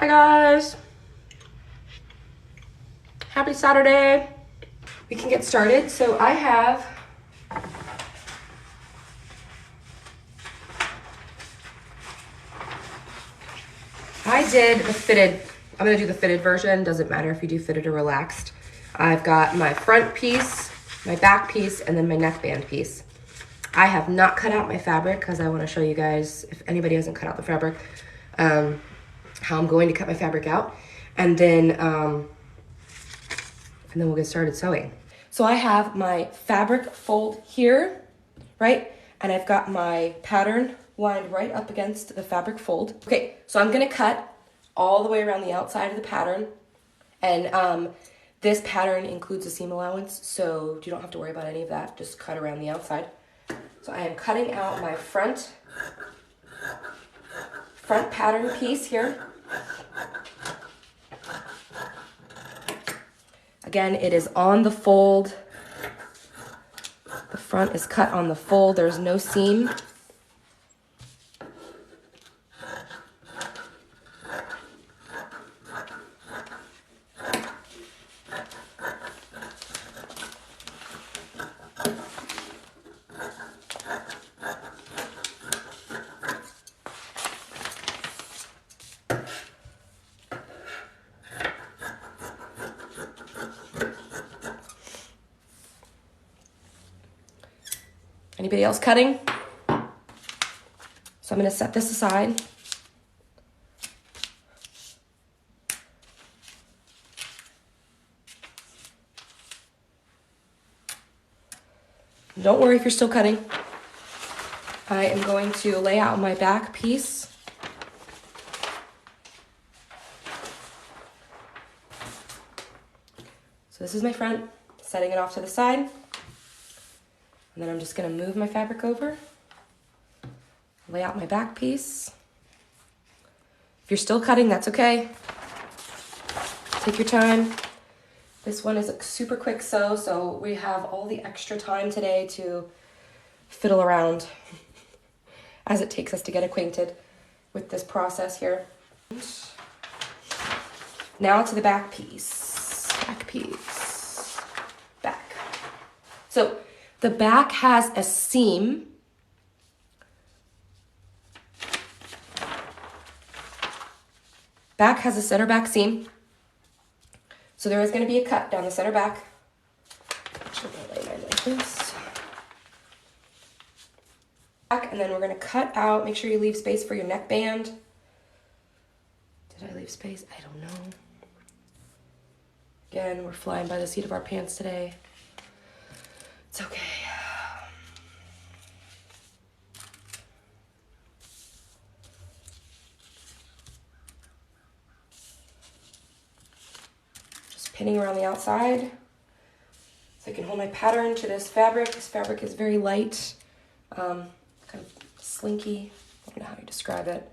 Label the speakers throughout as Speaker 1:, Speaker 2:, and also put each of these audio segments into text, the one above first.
Speaker 1: Hi guys, happy Saturday. We can get started. So I did the fitted. I'm gonna do the fitted version. Doesn't matter if you do fitted or relaxed. I've got my front piece, my back piece, and then my neckband piece. I have not cut out my fabric because I want to show you guys, if anybody hasn't cut out the fabric, how I'm going to cut my fabric out, and then we'll get started sewing. So I have my fabric fold here, right? And I've got my pattern lined right up against the fabric fold. Okay, so I'm gonna cut all the way around the outside of the pattern. And this pattern includes a seam allowance, so you don't have to worry about any of that. Just cut around the outside. So I am cutting out my front pattern piece here. Again, it is on the fold. The front is cut on the fold. There's no seam. Anybody else cutting? So I'm going to set this aside. Don't worry if you're still cutting. I am going to lay out my back piece. So this is my front, setting it off to the side. And then I'm just gonna move my fabric over, lay out my back piece. If you're still cutting, that's okay. Take your time. This one is a super quick sew, so we have all the extra time today to fiddle around as it takes us to get acquainted with this process here. Now to the back piece. Back. So the back has a seam. Back has a center back seam. So there is going to be a cut down the center back. Actually, I'm going to lay mine like this. Back, and then we're going to cut out. Make sure you leave space for your neckband. Did I leave space? I don't know. Again, we're flying by the seat of our pants today. It's okay. Just pinning around the outside so I can hold my pattern to this fabric. This fabric is very light, kind of slinky. I don't know how you describe it.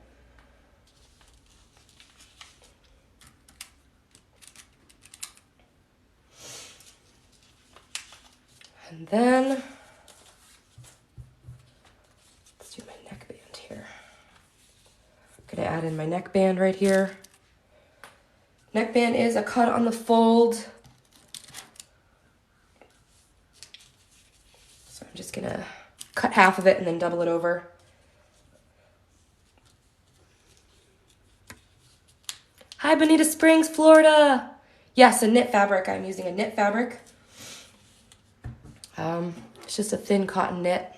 Speaker 1: And then, let's do my neckband here. I'm gonna add in my neckband right here. Neckband is a cut on the fold. So I'm just gonna cut half of it and then double it over. Hi, Bonita Springs, Florida. Yes, a knit fabric. I'm using a knit fabric. It's just a thin cotton knit.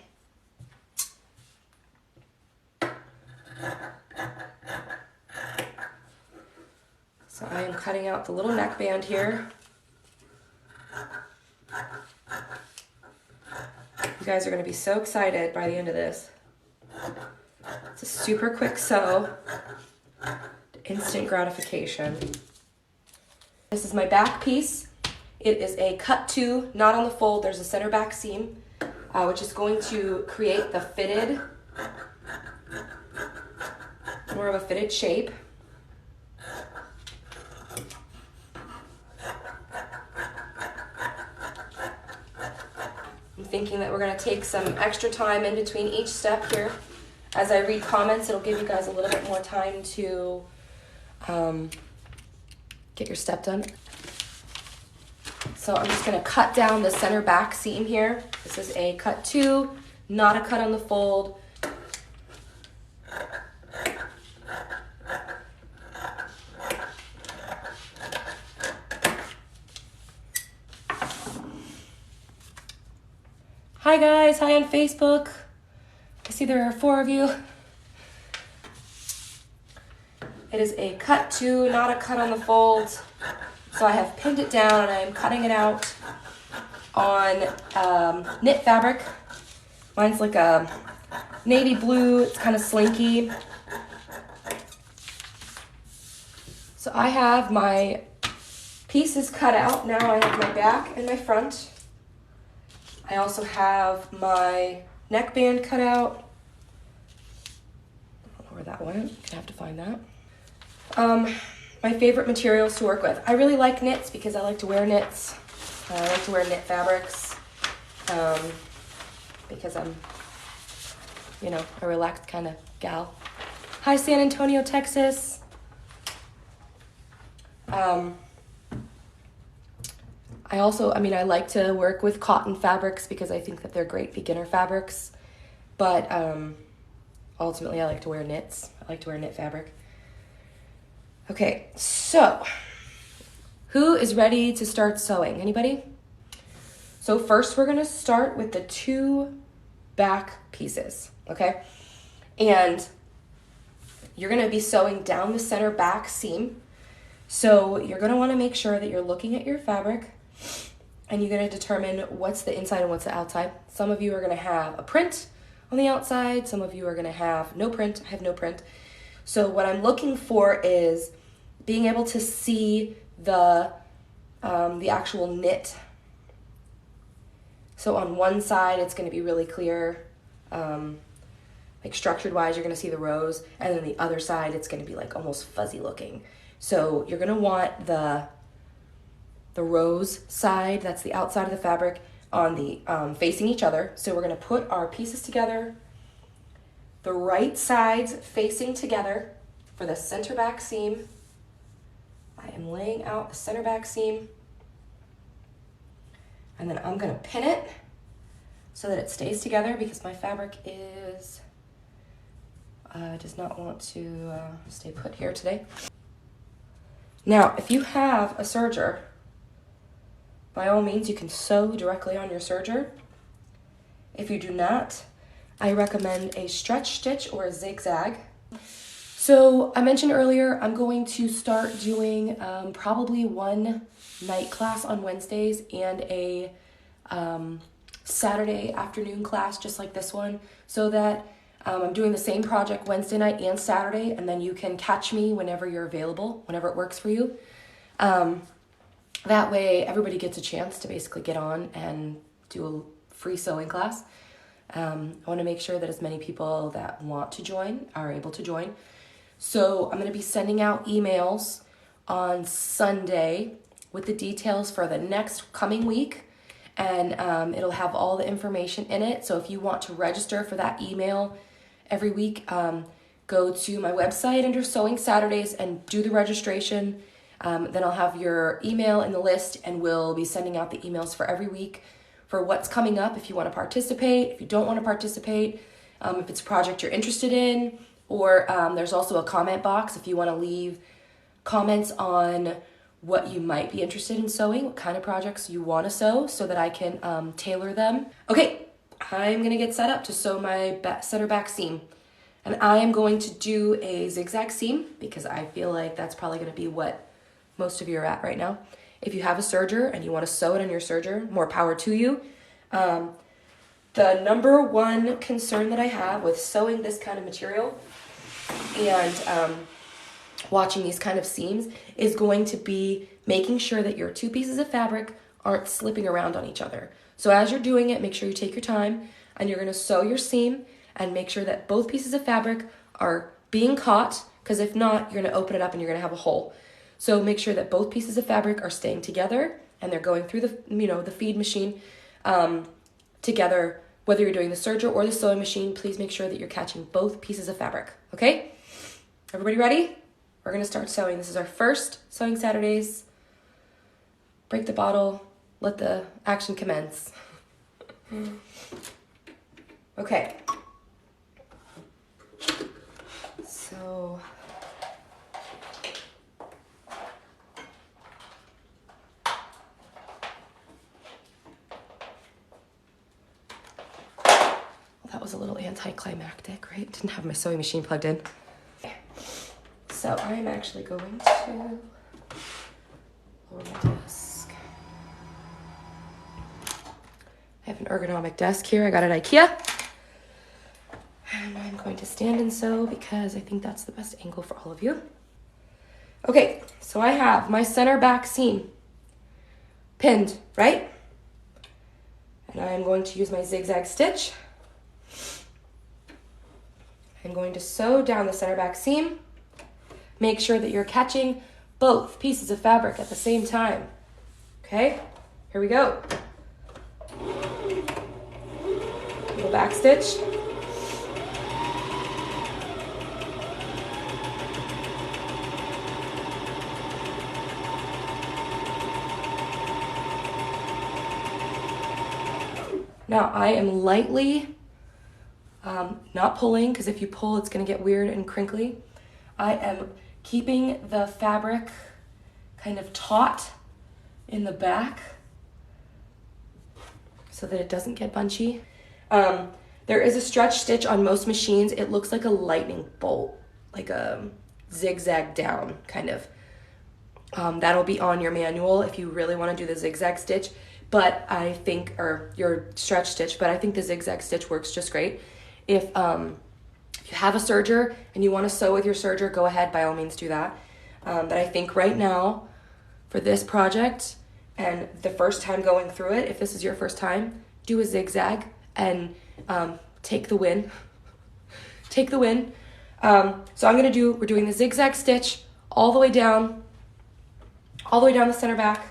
Speaker 1: So I am cutting out the little neckband here. You guys are going to be so excited by the end of this. It's a super quick sew. Instant gratification. This is my back piece. It is a cut to, not on the fold. There's a center back seam, which is going to create the fitted, more of a fitted shape. I'm thinking that we're going to take some extra time in between each step here. As I read comments, it'll give you guys a little bit more time to get your step done. So I'm just gonna cut down the center back seam here. This is a cut 2, not a cut on the fold. Hi guys, hi on Facebook. I see there are 4 of you. It is a cut 2, not a cut on the fold. So I have pinned it down and I am cutting it out on knit fabric. Mine's like a navy blue, it's kind of slinky. So I have my pieces cut out. Now I have my back and my front. I also have my neckband cut out. I don't know where that went. I'm gonna have to find that. My favorite materials to work with. I really like knits because I like to wear knits. I like to wear knit fabrics because I'm, you know, a relaxed kind of gal. Hi, San Antonio, Texas. I like to work with cotton fabrics because I think that they're great beginner fabrics. But ultimately, I like to wear knits. I like to wear knit fabric. Okay, so who is ready to start sewing? Anybody? So first we're gonna start with the 2 back pieces, okay? And you're gonna be sewing down the center back seam. So you're gonna wanna make sure that you're looking at your fabric and you're gonna determine what's the inside and what's the outside. Some of you are gonna have a print on the outside. Some of you are gonna have no print. I have no print. So what I'm looking for is being able to see the actual knit. So on one side, it's going to be really clear, like structured wise, you're going to see the rows, and then the other side, it's going to be like almost fuzzy looking. So you're going to want the rows side, that's the outside of the fabric, on the facing each other. So we're going to put our pieces together, the right sides facing together for the center back seam. I am laying out the center back seam, and then I'm going to pin it so that it stays together because my fabric does not want to stay put here today. Now, if you have a serger, by all means, you can sew directly on your serger. If you do not, I recommend a stretch stitch or a zigzag. So I mentioned earlier, I'm going to start doing probably one night class on Wednesdays and a Saturday afternoon class just like this one, so that I'm doing the same project Wednesday night and Saturday, and then you can catch me whenever you're available, whenever it works for you. That way everybody gets a chance to basically get on and do a free sewing class. I want to make sure that as many people that want to join are able to join. So I'm going to be sending out emails on Sunday with the details for the next coming week, and it'll have all the information in it. So if you want to register for that email every week, go to my website under Sewing Saturdays and do the registration. Then I'll have your email in the list, and we'll be sending out the emails for every week for what's coming up if you want to participate, if you don't want to participate, if it's a project you're interested in, or there's also a comment box if you want to leave comments on what you might be interested in sewing, what kind of projects you want to sew, so that I can tailor them. Okay, I'm going to get set up to sew my center back seam. And I am going to do a zigzag seam because I feel like that's probably going to be what most of you are at right now. If you have a serger and you want to sew it on your serger, more power to you. The number one concern that I have with sewing this kind of material and watching these kind of seams is going to be making sure that your 2 pieces of fabric aren't slipping around on each other. So as you're doing it, make sure you take your time and you're going to sew your seam and make sure that both pieces of fabric are being caught, because if not, you're going to open it up and you're going to have a hole. So make sure that both pieces of fabric are staying together and they're going through the feed machine together. Whether you're doing the serger or the sewing machine, please make sure that you're catching both pieces of fabric. Okay? Everybody ready? we're gonna start sewing. This is our first Sewing Saturdays. Break the bottle, let the action commence. Okay. So, that was a little anticlimactic, right? Didn't have my sewing machine plugged in. Okay. So I'm actually going to lower my desk. I have an ergonomic desk here. I got it at IKEA. And I'm going to stand and sew because I think that's the best angle for all of you. Okay, so I have my center back seam pinned, right? And I'm going to use my zigzag stitch. I'm going to sew down the center back seam. Make sure that you're catching both pieces of fabric at the same time. Okay, here we go. Little back stitch. Now I am lightly not pulling, because if you pull it's going to get weird and crinkly. I am keeping the fabric kind of taut in the back so that it doesn't get bunchy. There is a stretch stitch on most machines. It looks like a lightning bolt, like a zigzag down kind of. That'll be on your manual if you really want to do the zigzag stitch, but I think, or your stretch stitch, but I think the zigzag stitch works just great. If you have a serger and you want to sew with your serger, go ahead, by all means do that. But I think right now, for this project, and the first time going through it, if this is your first time, do a zigzag and take the win. Take the win. So we're doing the zigzag stitch all the way down the center back.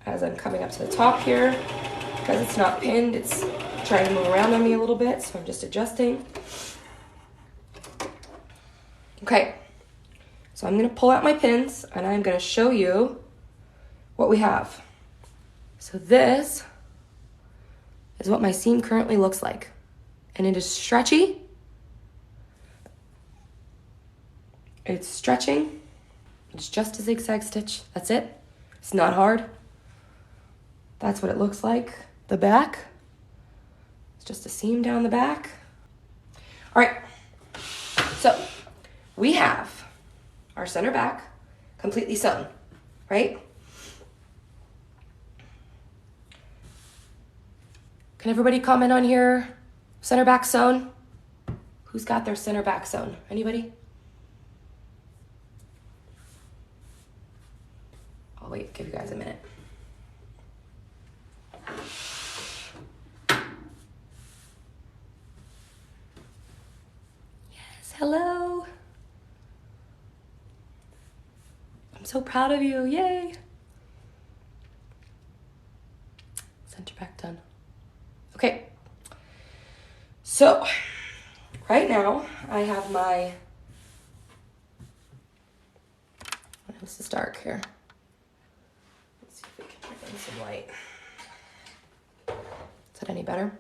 Speaker 1: As I'm coming up to the top here, because it's not pinned, it's trying to move around on me a little bit, so I'm just adjusting. Okay, so I'm going to pull out my pins and I'm going to show you what we have. So this is what my seam currently looks like, and it is stretchy. It's stretching. It's just a zigzag stitch. That's it. It's not hard. That's what it looks like. The back. It's just a seam down the back. All right. So we have our center back completely sewn, right? Can everybody comment on here? Center back sewn? Who's got their center back sewn? Anybody? I'll wait, give you guys a minute. Yes, hello. I'm so proud of you, yay. Center back done. Okay, so right now I have my, this is dark here. Let's see if we can bring in some light. Is that any better?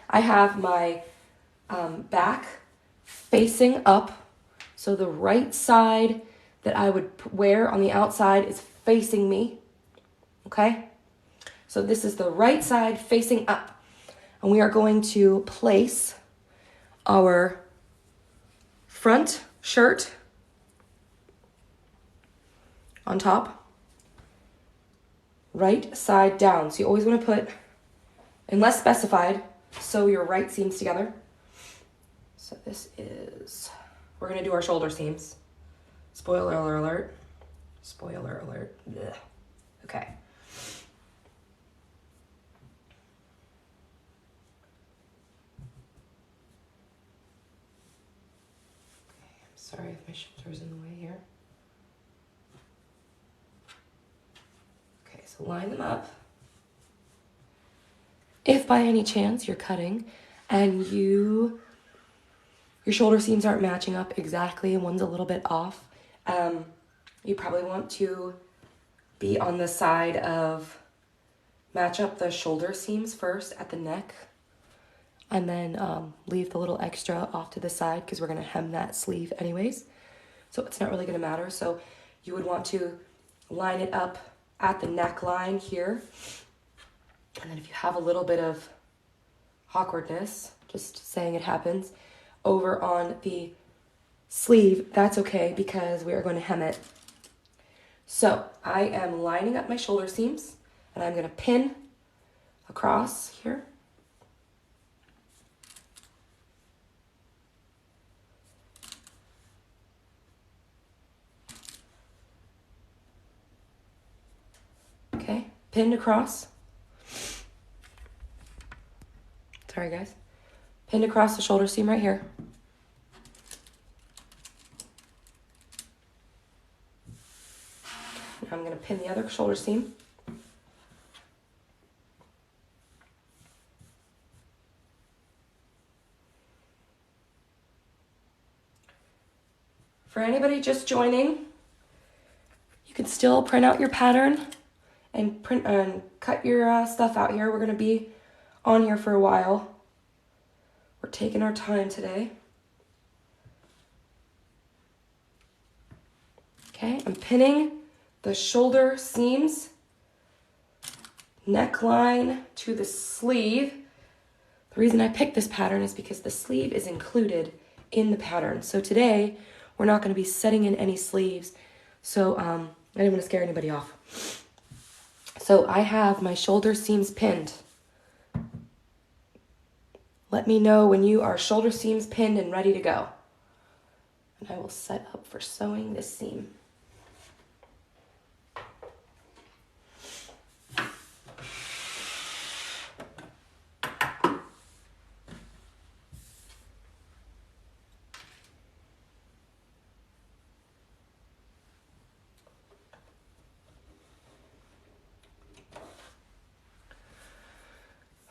Speaker 1: I have my back facing up, so the right side that I would wear on the outside is facing me, okay? So this is the right side facing up, and we are going to place our front shirt on top, right side down. So you always want to put, unless specified, sew your right seams together. So this is, we're going to do our shoulder seams. Spoiler alert. Spoiler alert. Ugh. Okay. Sorry if my shoulder's in the way here. Okay, so line them up. If by any chance you're cutting and your shoulder seams aren't matching up exactly and one's a little bit off, you probably want to be on the side of match up the shoulder seams first at the neck, and then leave the little extra off to the side because we're going to hem that sleeve anyways. So it's not really going to matter. So you would want to line it up at the neckline here. And then if you have a little bit of awkwardness, just saying it happens, over on the sleeve, that's okay because we are going to hem it. So I am lining up my shoulder seams and I'm going to pin across here. Okay, pinned across. Sorry guys. Pinned across the shoulder seam right here. Now I'm going to pin the other shoulder seam. For anybody just joining, you can still print out your pattern and print and cut your stuff out here. We're going to be on here for a while. We're taking our time today. Okay, I'm pinning the shoulder seams, neckline to the sleeve. The reason I picked this pattern is because the sleeve is included in the pattern. So today, we're not going to be setting in any sleeves. So I didn't want to scare anybody off. So I have my shoulder seams pinned. Let me know when you are shoulder seams pinned and ready to go. And I will set up for sewing this seam.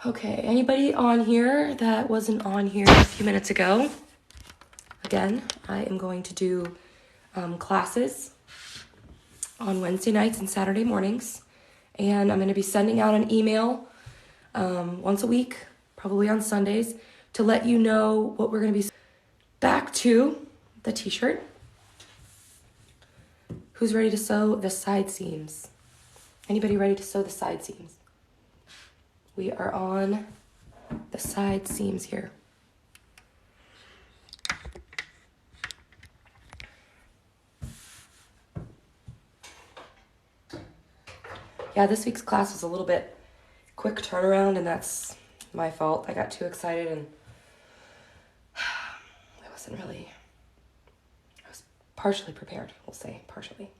Speaker 1: Okay, anybody on here that wasn't on here a few minutes ago? Again, I am going to do classes on Wednesday nights and Saturday mornings. And I'm going to be sending out an email once a week, probably on Sundays, to let you know what we're going to be. Back to the t-shirt. Who's ready to sew the side seams? Anybody ready to sew the side seams? We are on the side seams here. Yeah, this week's class was a little bit quick turnaround, and that's my fault. I got too excited and I was partially prepared, we'll say, partially.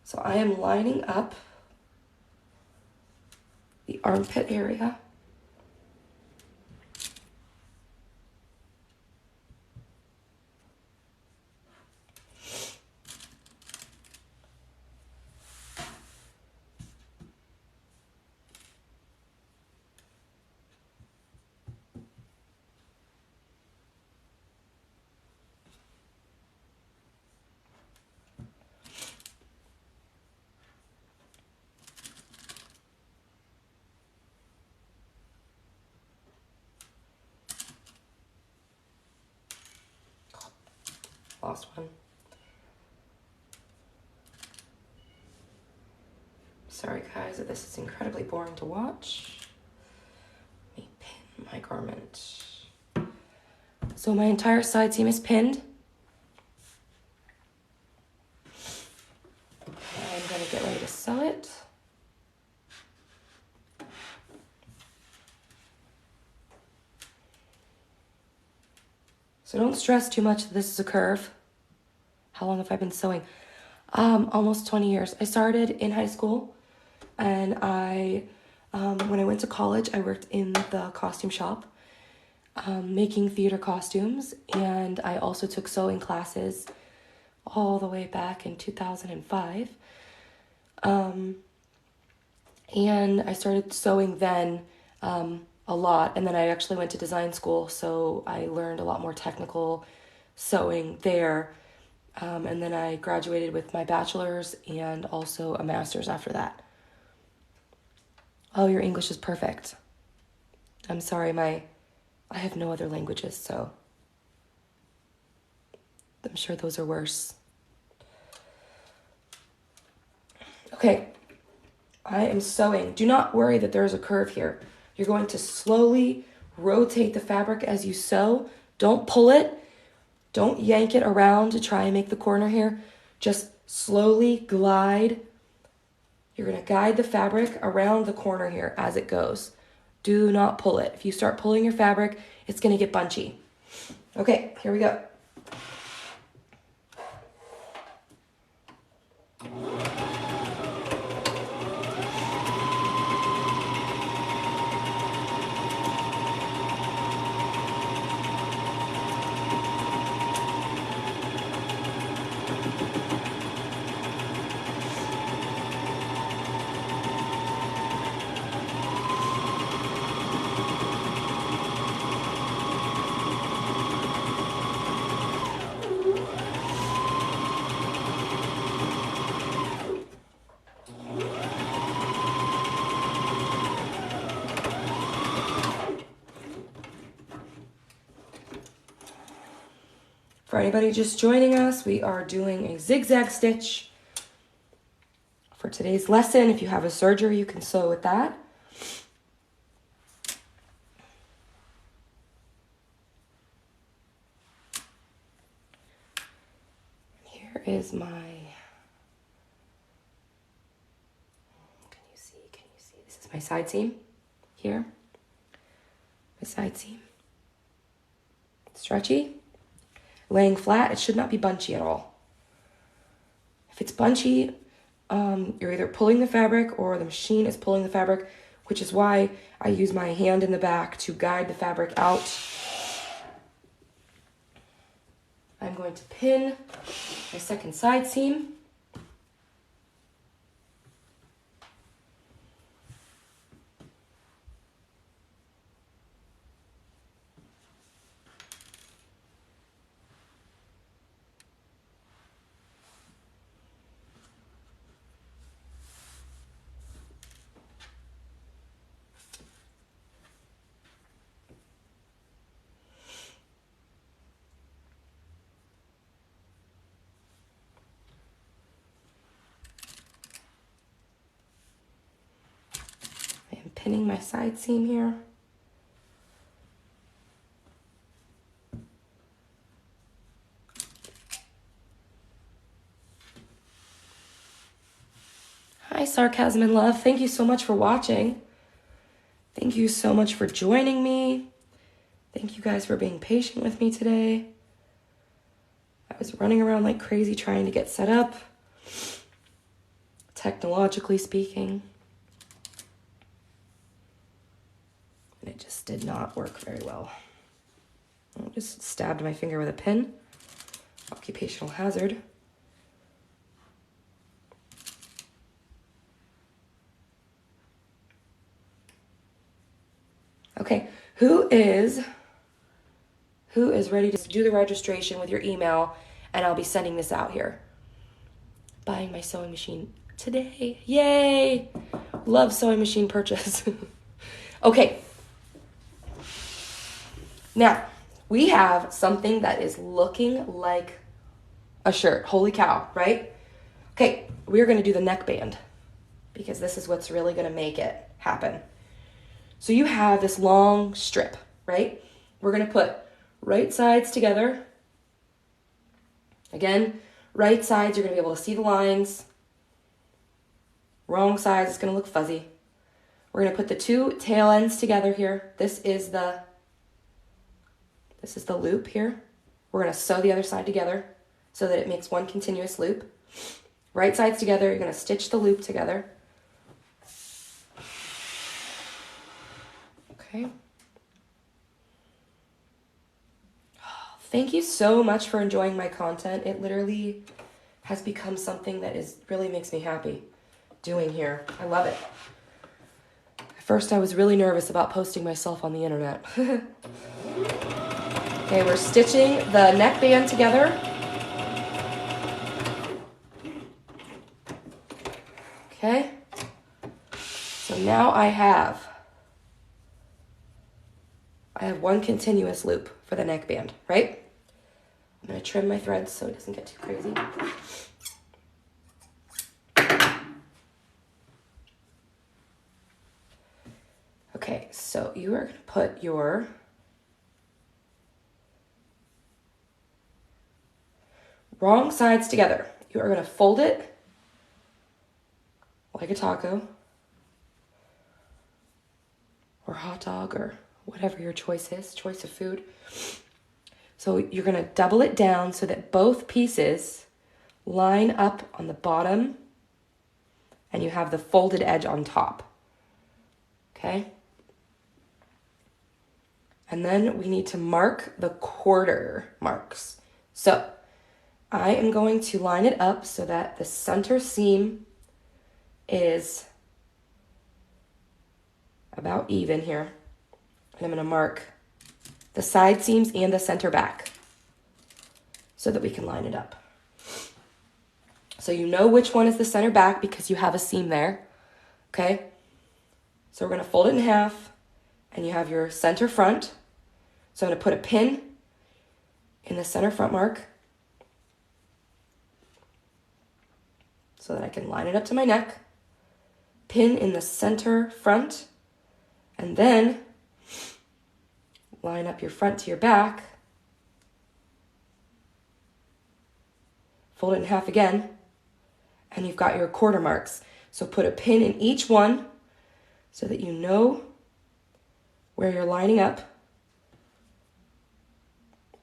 Speaker 1: So I am lining up the armpit area. Lost one. Sorry guys that this is incredibly boring to watch. Let me pin my garment. So my entire side seam is pinned. I'm going to get ready to sew it. So don't stress too much that this is a curve. How long have I been sewing? Almost 20 years. I started in high school, and when I went to college, I worked in the costume shop. making theater costumes, and I also took sewing classes all the way back in 2005. And I started sewing then a lot, and then I actually went to design school, so I learned a lot more technical sewing there. And then I graduated with my bachelor's and also a master's after that. Oh, your English is perfect. I'm sorry, I have no other languages, so I'm sure those are worse. Okay, I am sewing. Do not worry that there is a curve here. You're going to slowly rotate the fabric as you sew. Don't pull it. Don't yank it around to try and make the corner here. Just slowly glide. You're going to guide the fabric around the corner here as it goes. Do not pull it. If you start pulling your fabric, it's going to get bunchy. Okay, here we go. For anybody just joining us, we are doing a zigzag stitch for today's lesson. If you have a serger, you can sew with that. Here is my, can you see, this is my side seam here, my side seam, stretchy. Laying flat, it should not be bunchy at all. If it's bunchy, you're either pulling the fabric or the machine is pulling the fabric, which is why I use my hand in the back to guide the fabric out. I'm going to pin my second side seam. Pinning my side seam here. Hi, Sarcasm and Love. Thank you so much for watching. Thank you so much for joining me. Thank you guys for being patient with me today. I was running around like crazy trying to get set up, technologically speaking. It just did not work very well. I just stabbed my finger with a pin. Occupational hazard. Okay, who is ready to do the registration with your email, and I'll be sending this out here. Buying my sewing machine today. Yay! Love sewing machine purchase. Okay. Now, we have something that is looking like a shirt. Holy cow, right? Okay, we're going to do the neckband because this is what's really going to make it happen. So you have this long strip, right? We're going to put right sides together. Again, right sides, you're going to be able to see the lines. Wrong sides, it's going to look fuzzy. We're going to put the two tail ends together here. This is the loop here. We're going to sew the other side together so that it makes one continuous loop. Right sides together, you're going to stitch the loop together. Okay. Thank you so much for enjoying my content. It literally has become something that really makes me happy doing here. I love it. At first, I was really nervous about posting myself on the internet. Okay, we're stitching the neckband together. Okay. So now I have one continuous loop for the neckband, right? I'm going to trim my threads so it doesn't get too crazy. Okay, so you are going to put your wrong sides together. You are going to fold it like a taco or hot dog or whatever your choice is, choice of food. So you're going to double it down so that both pieces line up on the bottom and you have the folded edge on top. Okay? And then we need to mark the quarter marks. So I am going to line it up so that the center seam is about even here. And I'm going to mark the side seams and the center back so that we can line it up. So you know which one is the center back because you have a seam there. Okay? So we're going to fold it in half and you have your center front. So I'm going to put a pin in the center front mark so that I can line it up to my neck. Pin in the center front, and then line up your front to your back. Fold it in half again, and you've got your quarter marks. So put a pin in each one so that you know where you're lining up.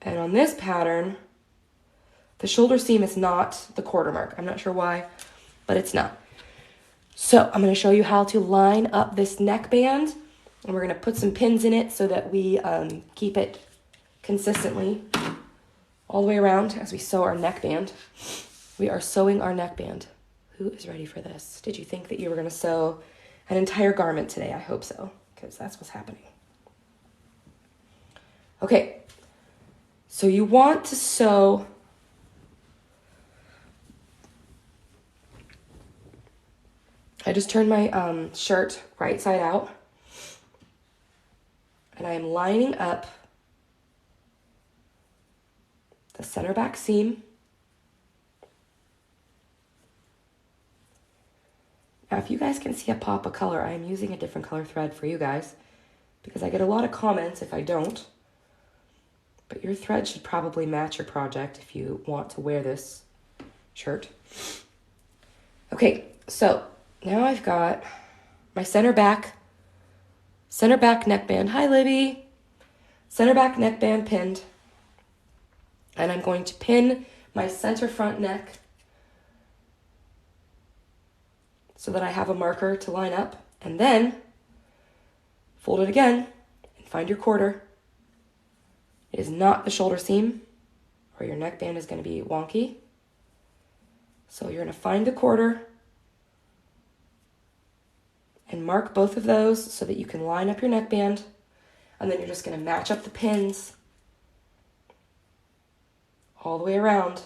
Speaker 1: And on this pattern, the shoulder seam is not the quarter mark. I'm not sure why, but it's not. So I'm going to show you how to line up this neckband, and we're going to put some pins in it so that we keep it consistently all the way around as we sew our neckband. We are sewing our neckband. Who is ready for this? Did you think that you were going to sew an entire garment today? I hope so, because that's what's happening. Okay, so you want to sew I just turned my shirt right side out, and I am lining up the center back seam. Now, if you guys can see a pop of color, I am using a different color thread for you guys because I get a lot of comments if I don't. But your thread should probably match your project if you want to wear this shirt. Okay, so now I've got my center back neckband. Hi, Libby. Center back neckband pinned. And I'm going to pin my center front neck so that I have a marker to line up. And then fold it again and find your quarter. It is not the shoulder seam or your neckband is going to be wonky. So you're going to find the quarter and mark both of those so that you can line up your neckband. And then you're just going to match up the pins all the way around.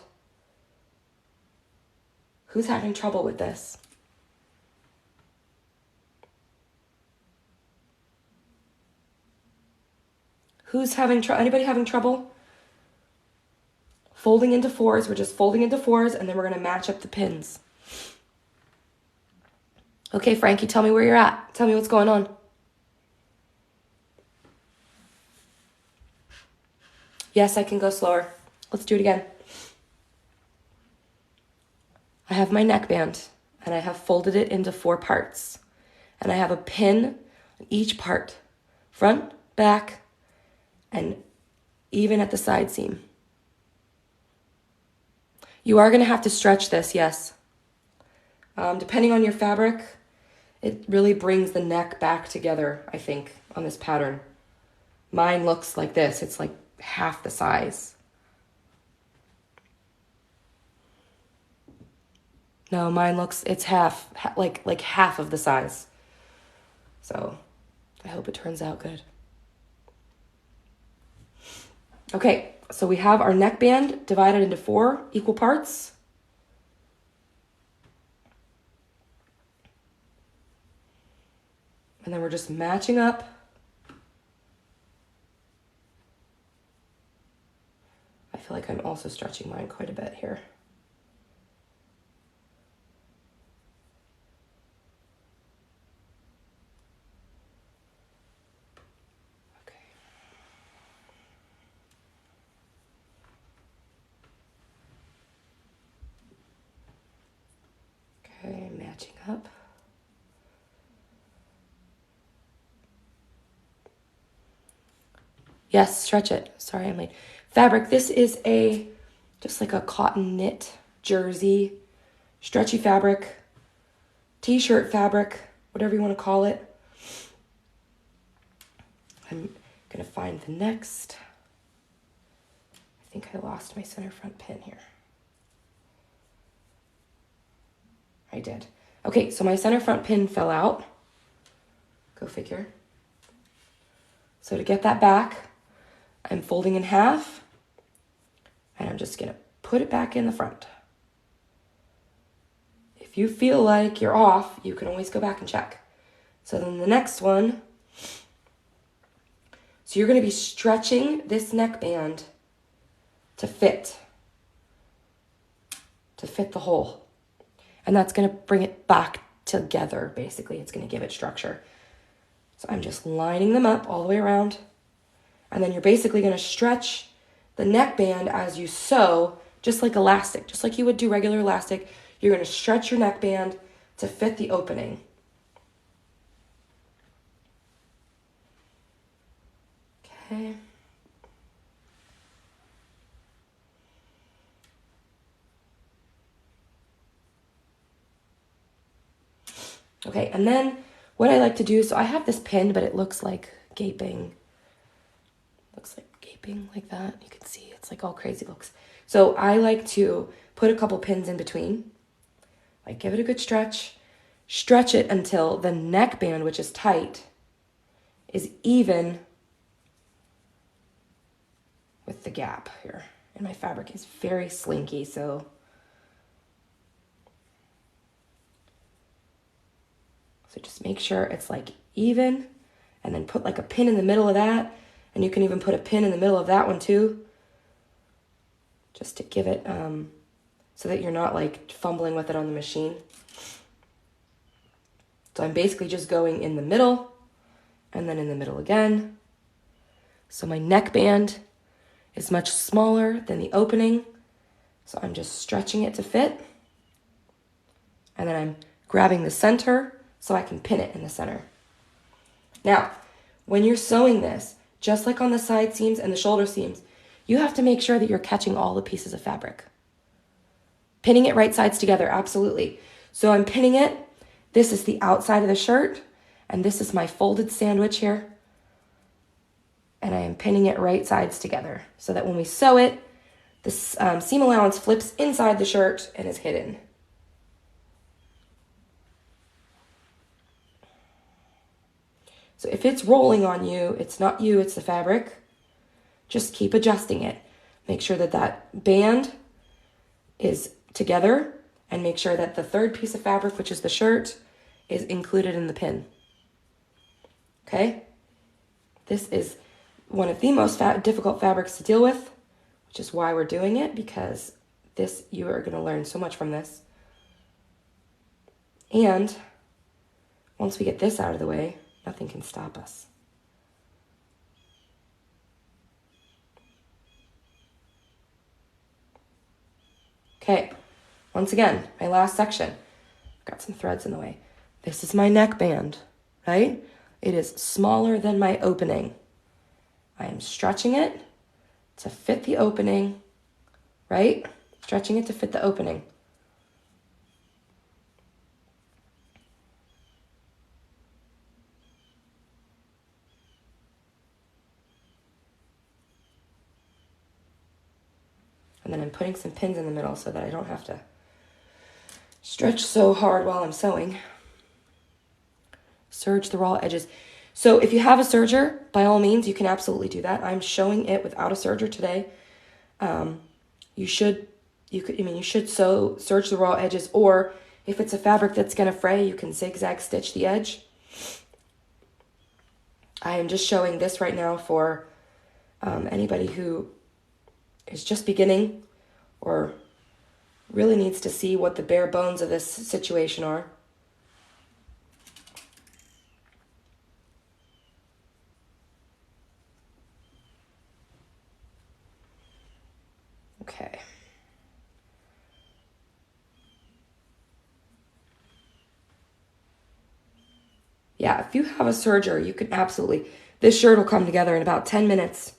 Speaker 1: Who's having trouble with this? Anybody having trouble? Folding into fours. We're just folding into fours, and then we're going to match up the pins. Okay, Frankie, tell me where you're at. Tell me what's going on. Yes, I can go slower. Let's do it again. I have my neckband, and I have folded it into 4 parts. And I have a pin on each part. Front, back, and even at the side seam. You are going to have to stretch this, yes. Depending on your fabric, it really brings the neck back together, I think, on this pattern. Mine looks like this. It's like half the size. No, mine looks, it's half, like half of the size. So I hope it turns out good. Okay, so we have our neckband divided into 4 equal parts. And then we're just matching up. I feel like I'm also stretching mine quite a bit here. Okay, matching up. Yes, stretch it. Sorry, I'm late. Fabric, this is just like a cotton knit jersey, stretchy fabric, t-shirt fabric, whatever you want to call it. I'm going to find the next. I think I lost my center front pin here. I did. Okay, so my center front pin fell out. Go figure. So to get that back, I'm folding in half, and I'm just going to put it back in the front. If you feel like you're off, you can always go back and check. So then the next one, so you're going to be stretching this neckband to fit the hole. And that's going to bring it back together, basically. It's going to give it structure. So I'm just lining them up all the way around. And then you're basically going to stretch the neckband as you sew, just like elastic, just like you would do regular elastic. You're going to stretch your neckband to fit the opening. Okay. Okay, and then what I like to do, so I have this pin, but it looks like gaping. Looks like gaping like that. You can see it's like all crazy looks. So I like to put a couple pins in between. Like give it a good stretch. Stretch it until the neckband, which is tight, is even with the gap here. And my fabric is very slinky, so just make sure it's like even, and then put like a pin in the middle of that, and you can even put a pin in the middle of that one too, just to give it, so that you're not like fumbling with it on the machine. So I'm basically just going in the middle, and then in the middle again. So my neckband is much smaller than the opening, so I'm just stretching it to fit, and then I'm grabbing the center so I can pin it in the center. Now, when you're sewing this, just like on the side seams and the shoulder seams, you have to make sure that you're catching all the pieces of fabric. Pinning it right sides together, absolutely. So I'm pinning it. This is the outside of the shirt, and this is my folded sandwich here. And I am pinning it right sides together so that when we sew it, the seam allowance flips inside the shirt and is hidden. So if it's rolling on you, it's not you, it's the fabric. Just keep adjusting it. Make sure that that band is together, and make sure that the third piece of fabric, which is the shirt, is included in the pin. Okay? This is one of the most difficult fabrics to deal with, which is why we're doing it, because this, you are going to learn so much from this. And once we get this out of the way, nothing can stop us. Okay, once again, my last section. I've got some threads in the way. This is my neckband, right? It is smaller than my opening. I am stretching it to fit the opening, right? Stretching it to fit the opening. And then I'm putting some pins in the middle so that I don't have to Stretch so hard while I'm sewing. Serge the raw edges. So if you have a serger, by all means, you can absolutely do that. I'm showing it without a serger today. You should serge the raw edges, or if it's a fabric that's going to fray, you can zigzag stitch the edge. I am just showing this right now for anybody who is just beginning or really needs to see what the bare bones of this situation are. Okay. Yeah, if you have a serger, you can absolutely, this shirt will come together in about 10 minutes.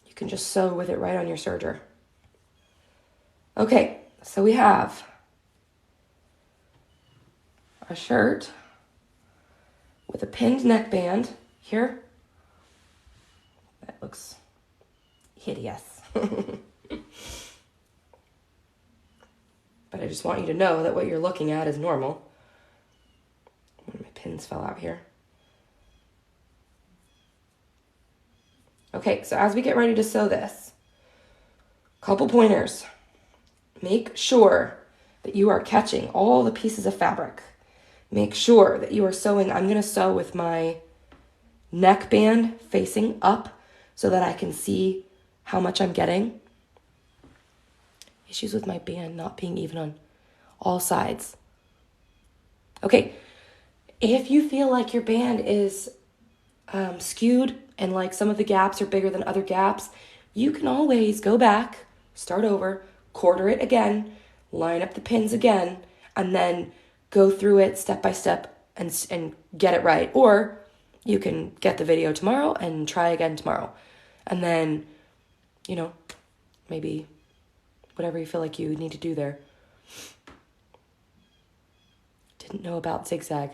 Speaker 1: You can just sew with it right on your serger. Okay, so we have a shirt with a pinned neckband here. That looks hideous. But I just want you to know that what you're looking at is normal. One of my pins fell out here. Okay, so as we get ready to sew this, couple pointers. Make sure that you are catching all the pieces of fabric. Make sure that you are sewing. I'm going to sew with my neckband facing up so that I can see how much I'm getting. Issues with my band not being even on all sides. Okay, if you feel like your band is skewed and like some of the gaps are bigger than other gaps, you can always go back, start over, quarter it again, line up the pins again, and then go through it step by step and get it right. Or you can get the video tomorrow and try again tomorrow. And then, maybe whatever you feel like you need to do there. Didn't know about zigzag.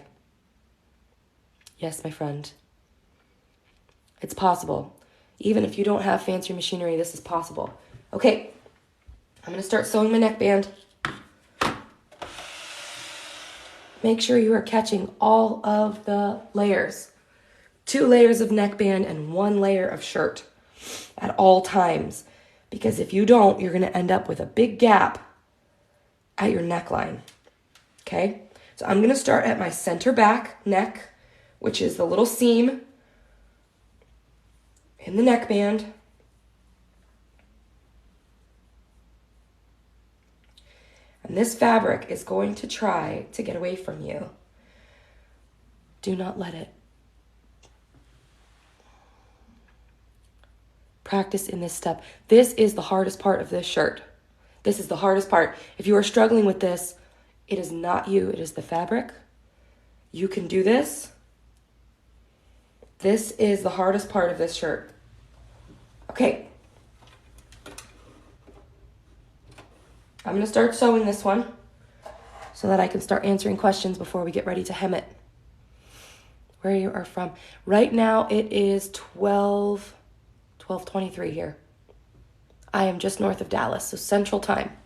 Speaker 1: Yes, my friend. It's possible. Even if you don't have fancy machinery, this is possible. Okay, I'm going to start sewing my neckband. Make sure you are catching all of the layers. 2 layers of neckband and 1 layer of shirt at all times. Because if you don't, you're going to end up with a big gap at your neckline. Okay? So I'm going to start at my center back neck, which is the little seam in the neckband. And this fabric is going to try to get away from you. Do not let it. Practice in this step. This is the hardest part of this shirt. This is the hardest part. If you are struggling with this, it is not you, it is the fabric. You can do this. This is the hardest part of this shirt. Okay. I'm going to start sewing this one so that I can start answering questions before we get ready to hem it. Where you are from. Right now it is 12:23 here. I am just north of Dallas, so Central Time.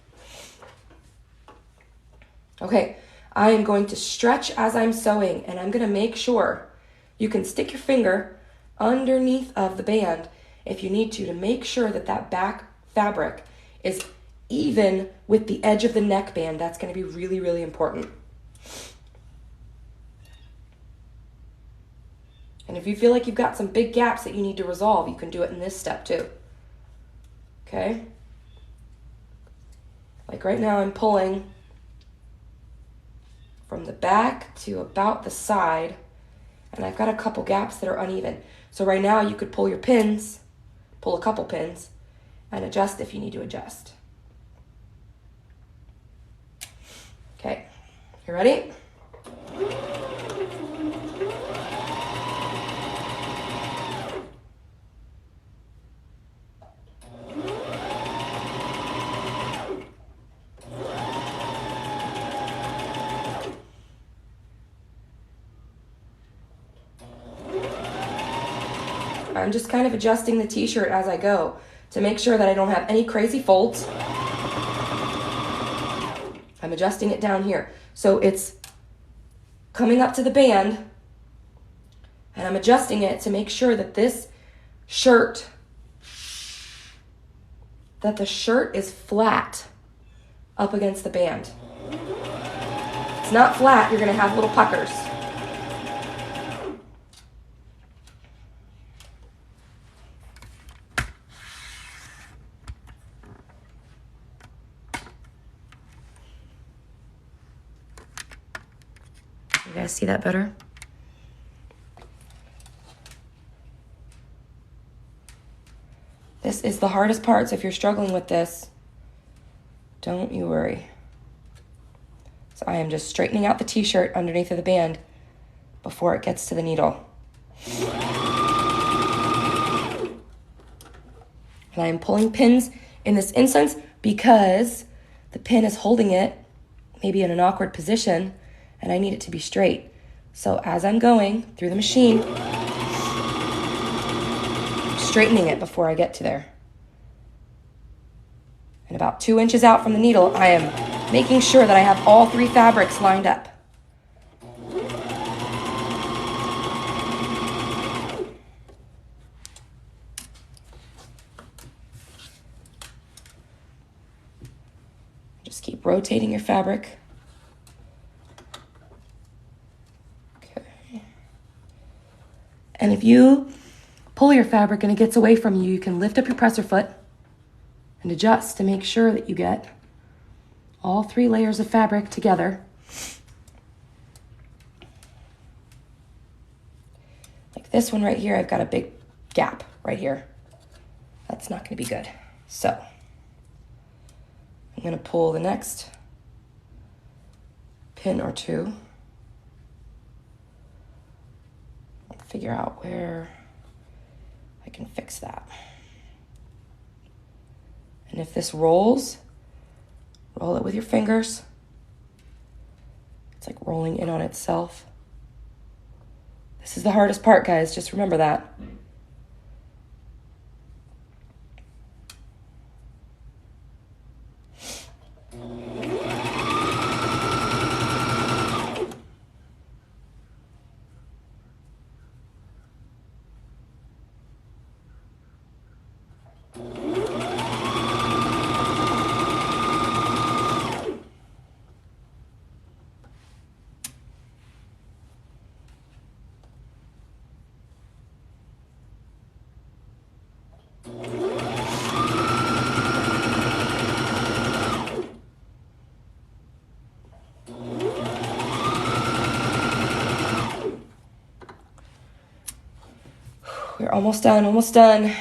Speaker 1: Okay, I am going to stretch as I'm sewing, and I'm going to make sure you can stick your finger underneath of the band if you need to make sure that that back fabric is even with the edge of the neckband. That's going to be really, really important. And if you feel like you've got some big gaps that you need to resolve, you can do it in this step too. Okay? Like right now I'm pulling from the back to about the side, and I've got a couple gaps that are uneven. So right now you could pull your pins, pull a couple pins, and adjust if you need to adjust. Okay, you ready? I'm just kind of adjusting the t-shirt as I go to make sure that I don't have any crazy folds. I'm adjusting it down here. So it's coming up to the band, and I'm adjusting it to make sure that this shirt, that the shirt is flat up against the band. It's not flat, you're going to have little puckers. You guys see that better? This is the hardest part, so if you're struggling with this, don't you worry. So I am just straightening out the t-shirt underneath of the band before it gets to the needle. And I am pulling pins in this instance because the pin is holding it maybe in an awkward position, and I need it to be straight. So as I'm going through the machine, straightening it before I get to there. And about 2 inches out from the needle, I am making sure that I have all 3 fabrics lined up. Just keep rotating your fabric. And if you pull your fabric and it gets away from you, you can lift up your presser foot and adjust to make sure that you get all 3 layers of fabric together. Like this one right here, I've got a big gap right here. That's not going to be good. So I'm going to pull the next pin or 2. Figure out where I can fix that. And if this rolls, roll it with your fingers. It's like rolling in on itself. This is the hardest part, guys. Just remember that. We're almost done, almost done.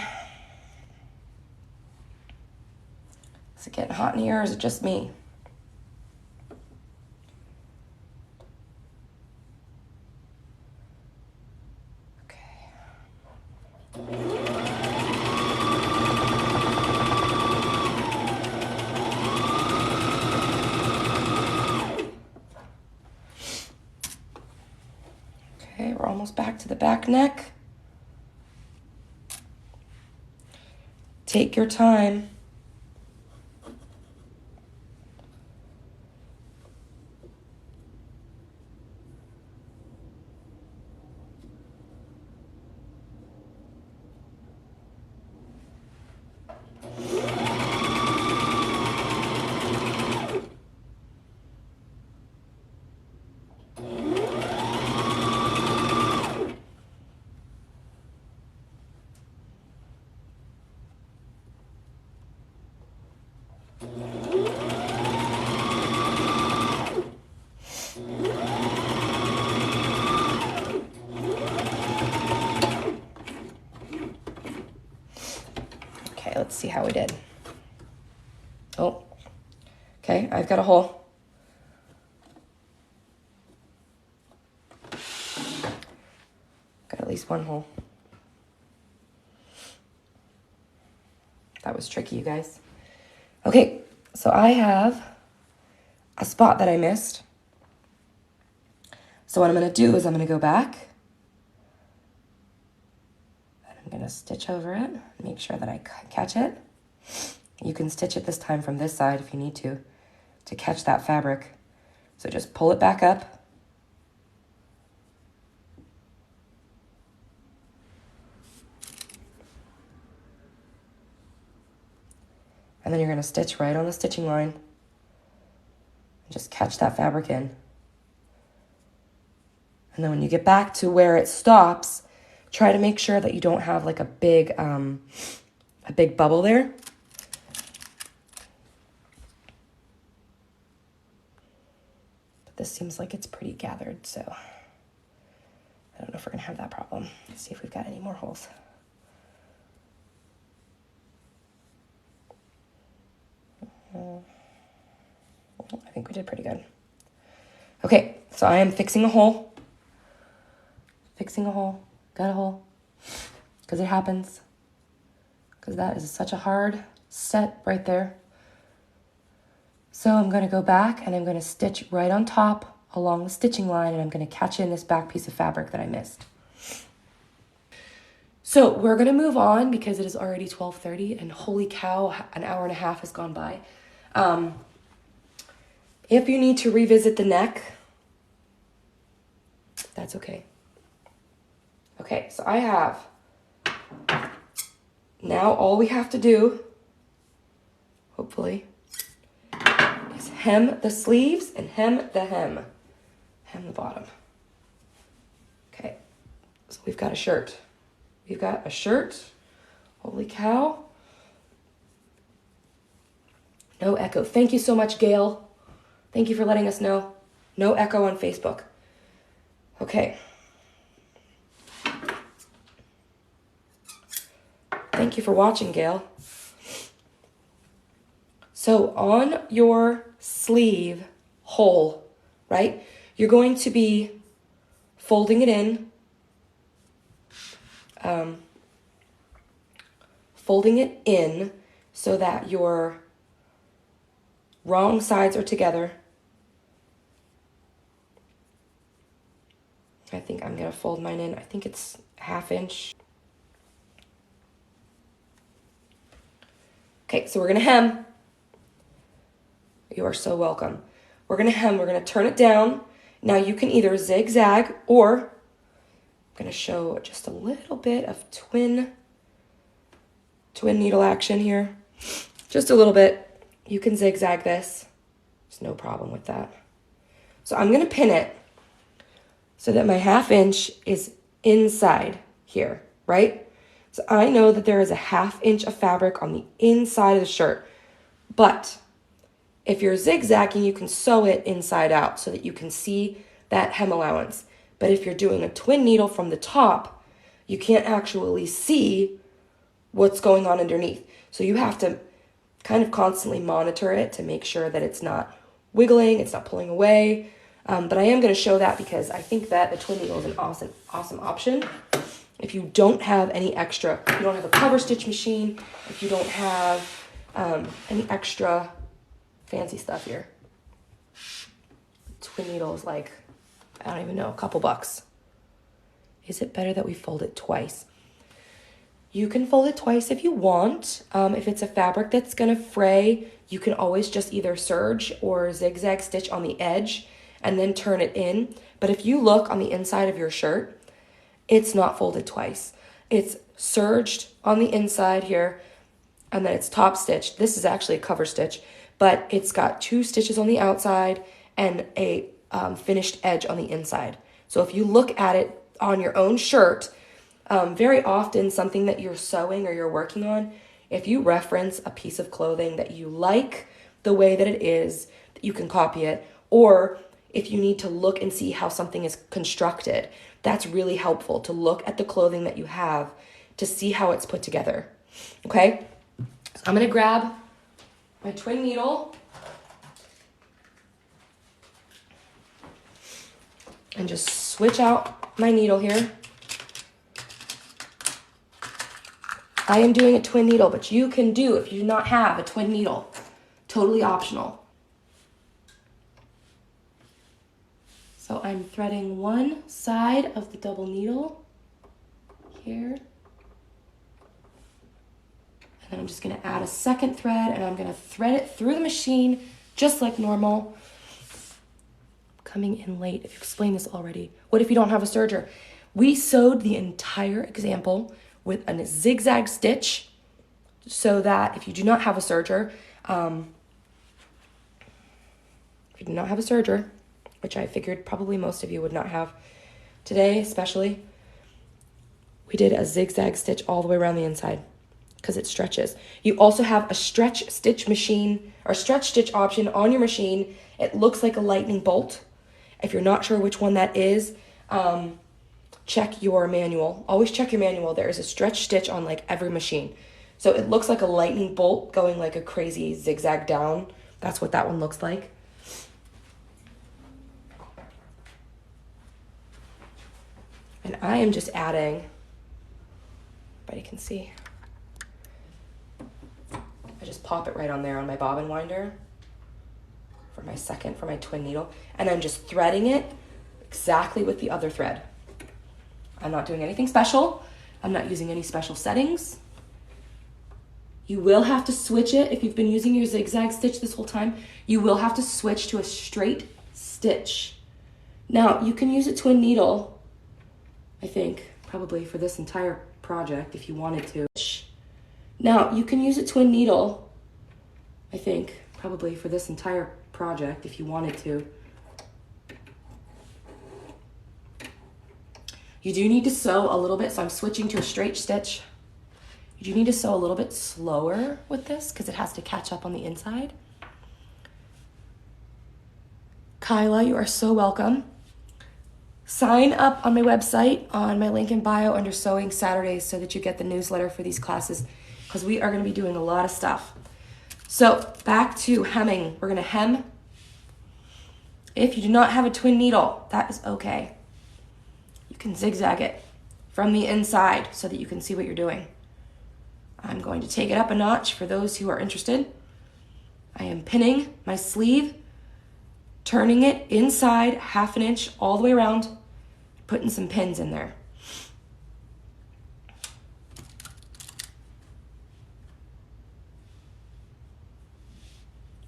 Speaker 1: Is it getting hot in here or is it just me? Okay, we're almost back to the back neck. Take your time. Okay, let's see how we did. Oh, okay, I've got a hole. Got at least one hole. That was tricky, you guys. Okay, so I have a spot that I missed. So what I'm going to do is I'm going to go back. And I'm gonna stitch over it, make sure that I catch it. You can stitch it this time from this side if you need to catch that fabric. So just pull it back up. And then you're gonna stitch right on the stitching line. And just catch that fabric in. And then when you get back to where it stops, try to make sure that you don't have like a big bubble there. But this seems like it's pretty gathered, so I don't know if we're gonna have that problem. Let's see if we've got any more holes. I think we did pretty good. Okay, so I am fixing a hole. Got a hole, because it happens. Because that is such a hard set right there. So I'm going to go back and I'm going to stitch right on top along the stitching line, and I'm going to catch in this back piece of fabric that I missed. So we're going to move on because it is already 12:30 and holy cow, an hour and a half has gone by. If you need to revisit the neck, that's okay. Okay, so I have, now all we have to do, hopefully, is hem the sleeves and hem the hem. Hem the bottom. Okay, so we've got a shirt. We've got a shirt. Holy cow. No echo. Thank you so much, Gail. Thank you for letting us know. No echo on Facebook. Okay. Thank you for watching, Gail. So on your sleeve hole, right, you're going to be folding it in, so that your wrong sides are together. I think I'm going to fold mine in. I think it's 1/2 inch. Okay, so we're going to hem. You are so welcome. We're going to hem. We're going to turn it down. Now you can either zigzag, or I'm going to show just a little bit of twin needle action here. Just a little bit. You can zigzag this. There's no problem with that. So I'm going to pin it so that my 1/2 inch is inside here, right? So I know that there is a 1/2 inch of fabric on the inside of the shirt, but if you're zigzagging, you can sew it inside out so that you can see that hem allowance. But if you're doing a twin needle from the top, you can't actually see what's going on underneath. So you have to kind of constantly monitor it to make sure that it's not wiggling, it's not pulling away. But I am going to show that because I think that the twin needle is an awesome option. If you don't have any extra, if you don't have a cover stitch machine, if you don't have any extra fancy stuff here. Twin needle is like, I don't even know, a couple bucks. Is it better that we fold it twice? You can fold it twice if you want. If it's a fabric that's gonna fray, you can always just either serge or zigzag stitch on the edge and then turn it in. But if you look on the inside of your shirt, it's not folded twice. It's serged on the inside here, and then it's top stitched. This is actually a cover stitch, but it's got 2 stitches on the outside and a finished edge on the inside. So if you look at it on your own shirt, very often something that you're sewing or you're working on, if you reference a piece of clothing that you like the way that it is, you can copy it. Or if you need to look and see how something is constructed, that's really helpful to look at the clothing that you have to see how it's put together. Okay? So I'm going to grab my twin needle and just switch out my needle here. I am doing a twin needle, but you can do, if you do not have a twin needle, totally optional. So I'm threading one side of the double needle here, then I'm just gonna add a second thread and I'm gonna thread it through the machine just like normal. Coming in late, if you explained this already. What if you don't have a serger? We sewed the entire example with a zigzag stitch so that if you do not have a serger, which I figured probably most of you would not have today, especially, we did a zigzag stitch all the way around the inside because it stretches. You also have a stretch stitch machine or stretch stitch option on your machine. It looks like a lightning bolt. If you're not sure which one that is, check your manual. Always check your manual. There is a stretch stitch on like every machine. So it looks like a lightning bolt going like a crazy zigzag down. That's what that one looks like. And I am just adding, everybody can see, I just pop it right on there on my bobbin winder for my twin needle. And I'm just threading it exactly with the other thread. I'm not doing anything special. I'm not using any special settings. You will have to switch it. If you've been using your zigzag stitch this whole time, you will have to switch to a straight stitch. Now, you can use a twin needle, I think, probably for this entire project if you wanted to. Now, you can use a twin needle, I think, probably for this entire project if you wanted to. You do need to sew a little bit, so I'm switching to a straight stitch. You do need to sew a little bit slower with this because it has to catch up on the inside. Kyla, you are so welcome. Sign up on my website on my link in bio under Sewing Saturdays so that you get the newsletter for these classes because we are going to be doing a lot of stuff. So back to hemming. We're going to hem. If you do not have a twin needle, that is okay. You can zigzag it from the inside so that you can see what you're doing. I'm going to take it up a notch for those who are interested. I am pinning my sleeve, turning it inside 1/2 inch all the way around, putting some pins in there.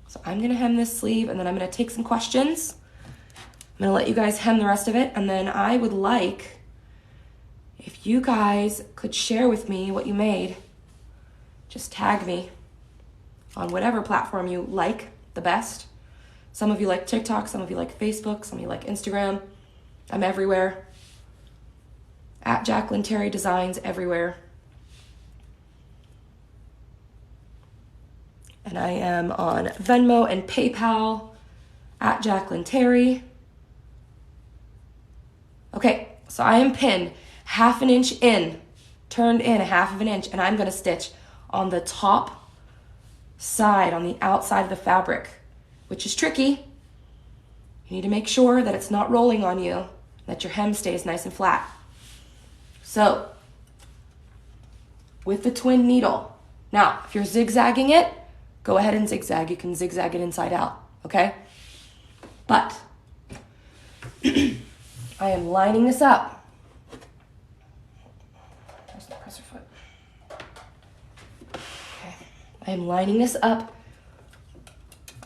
Speaker 1: So I'm gonna hem this sleeve and then I'm gonna take some questions. I'm gonna let you guys hem the rest of it, and then I would like if you guys could share with me what you made. Just tag me on whatever platform you like the best. Some of you like TikTok, some of you like Facebook, some of you like Instagram. I'm everywhere. At Jacqueline Terry Designs everywhere. And I am on Venmo and PayPal at Jacqueline Terry. Okay, so I am pinned 1/2 inch in, turned in 1/2 inch, and I'm gonna stitch on the top side, on the outside of the fabric, which is tricky. You need to make sure that it's not rolling on you, that your hem stays nice and flat. So, with the twin needle. Now, if you're zigzagging it, go ahead and zigzag. You can zigzag it inside out, okay? But, I am lining this up. There's the presser foot. Okay, I am lining this up.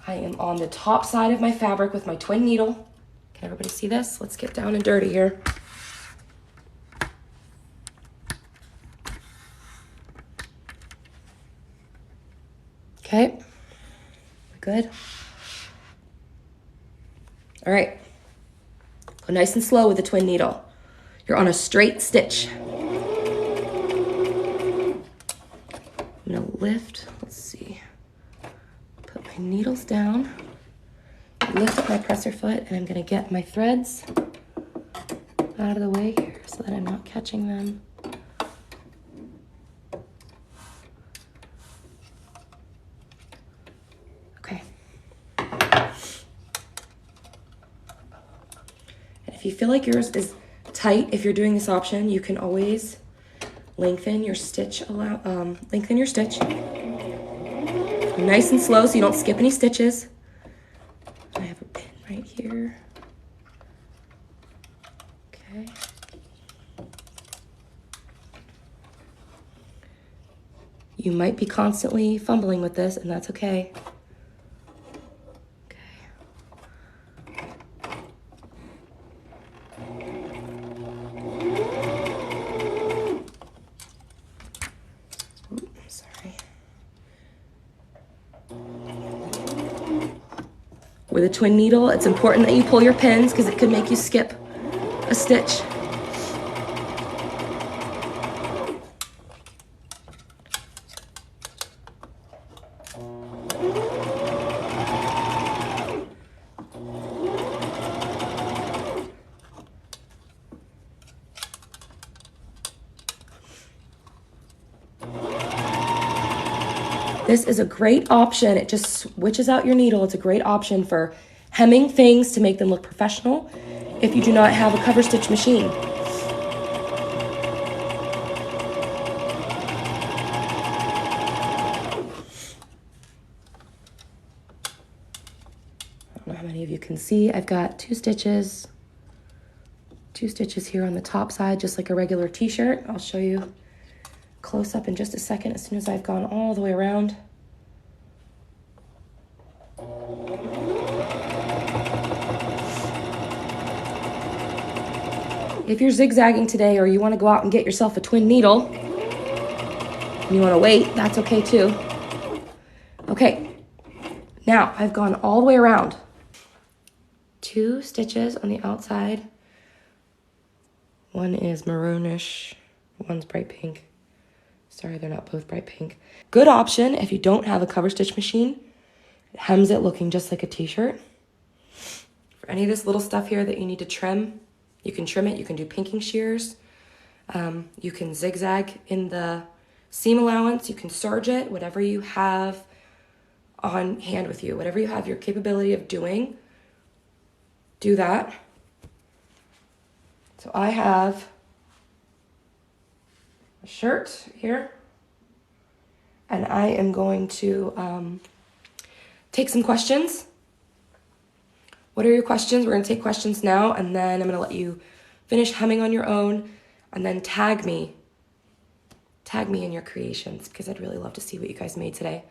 Speaker 1: I am on the top side of my fabric with my twin needle. Can everybody see this? Let's get down and dirty here. Okay, we're good. All right, go nice and slow with the twin needle. You're on a straight stitch. I'm gonna lift, let's see. Put my needles down, lift up my presser foot, and I'm gonna get my threads out of the way here so that I'm not catching them. Okay. And if you feel like yours is tight, if you're doing this option, you can always lengthen your stitch. Lengthen your stitch. Nice and slow so you don't skip any stitches. I have a pin right here. Okay. You might be constantly fumbling with this, and that's okay. With a twin needle, it's important that you pull your pins because it could make you skip a stitch. This is a great option. It just switches out your needle. It's a great option for hemming things to make them look professional if you do not have a cover stitch machine. I don't know how many of you can see. I've got two stitches here on the top side, just like a regular t-shirt. I'll show you close up in just a second as soon as I've gone all the way around. If you're zigzagging today or you want to go out and get yourself a twin needle and you want to wait, that's okay too. Okay, now I've gone all the way around. 2 stitches on the outside. One is maroonish, one's bright pink. Sorry, they're not both bright pink. Good option if you don't have a cover stitch machine. It hems it looking just like a t-shirt. For any of this little stuff here that you need to trim, you can trim it. You can do pinking shears. You can zigzag in the seam allowance. You can serge it, whatever you have on hand with you. Whatever you have your capability of doing, do that. So I have a shirt here, and I am going to take some questions. What are your questions? We're going to take questions now, and then I'm going to let you finish hemming on your own, and then tag me in your creations, because I'd really love to see what you guys made today.